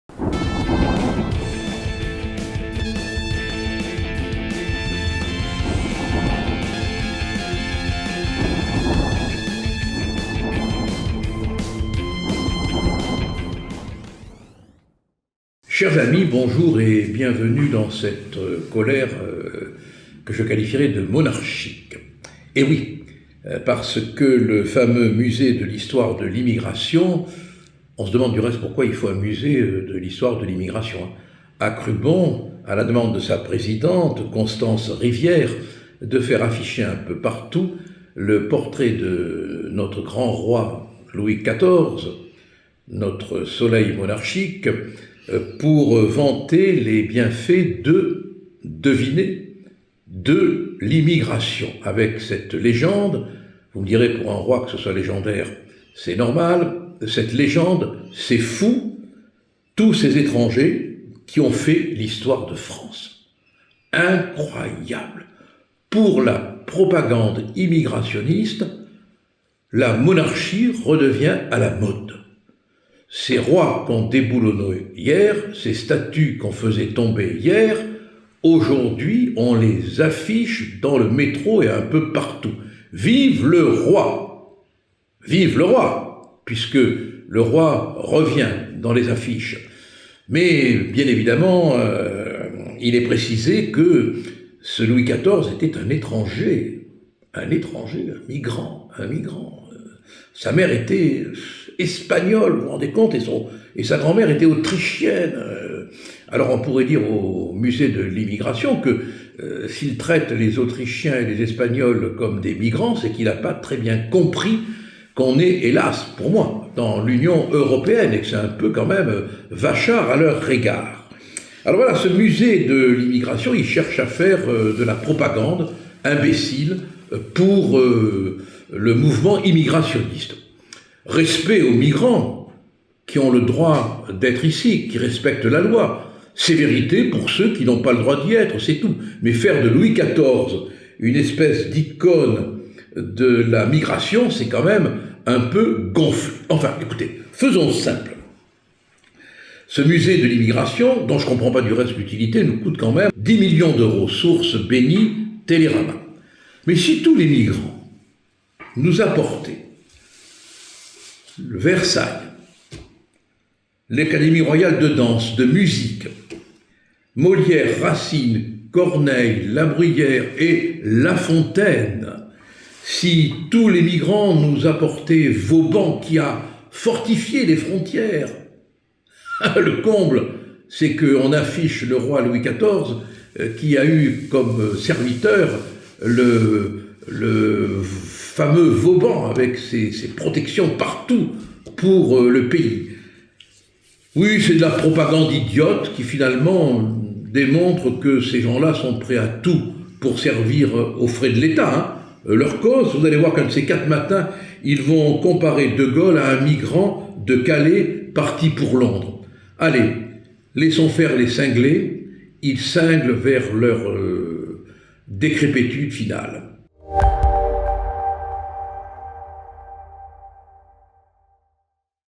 Chers amis, bonjour et bienvenue dans cette colère que je qualifierais de monarchique. Et oui, parce que le fameux musée de l'histoire de l'immigration, on se demande du reste pourquoi il faut un musée de l'histoire de l'immigration, a cru bon, à la demande de sa présidente, Constance Rivière, de faire afficher un peu partout le portrait de notre grand roi Louis XIV, notre soleil monarchique, pour vanter les bienfaits devinez, de l'immigration. Avec cette légende, vous me direz pour un roi que ce soit légendaire, c'est normal, cette légende, c'est fou, tous ces étrangers qui ont fait l'histoire de France. Incroyable. Pour la propagande immigrationniste, la monarchie redevient à la mode. Ces rois qu'on déboulonnait hier, ces statues qu'on faisait tomber hier, aujourd'hui on les affiche dans le métro et un peu partout. Vive le roi! Vive le roi! Puisque le roi revient dans les affiches. Mais bien évidemment, il est précisé que ce Louis XIV était un étranger, un migrant. Sa mère était espagnole, vous vous rendez compte, et sa grand-mère était autrichienne. Alors on pourrait dire au musée de l'immigration que s'il traite les Autrichiens et les Espagnols comme des migrants, c'est qu'il n'a pas très bien compris qu'on est, hélas, pour moi, dans l'Union européenne, et que c'est un peu quand même vachard à leur égard. Alors voilà, ce musée de l'immigration, il cherche à faire de la propagande imbécile pour le mouvement immigrationniste. Respect aux migrants qui ont le droit d'être ici, qui respectent la loi. Sévérité pour ceux qui n'ont pas le droit d'y être, c'est tout. Mais faire de Louis XIV une espèce d'icône de la migration, c'est quand même un peu gonflé. Enfin, écoutez, faisons simple. Ce musée de l'immigration, dont je ne comprends pas du reste l'utilité, nous coûte quand même 10 millions d'euros, source bénie Télérama. Mais si tous les migrants nous apportaient le Versailles, l'Académie royale de danse, de musique, Molière, Racine, Corneille, La Bruyère et La Fontaine, si tous les migrants nous apportaient Vauban qui a fortifié les frontières, le comble, c'est qu'on affiche le roi Louis XIV qui a eu comme serviteur le fameux Vauban avec ses protections partout pour le pays. Oui, c'est de la propagande idiote qui finalement démontre que ces gens-là sont prêts à tout pour servir aux frais de l'État. Leur cause, vous allez voir qu'un de ces 4 matins, ils vont comparer De Gaulle à un migrant de Calais parti pour Londres. Allez, laissons faire les cinglés, ils cinglent vers leur décrépitude finale.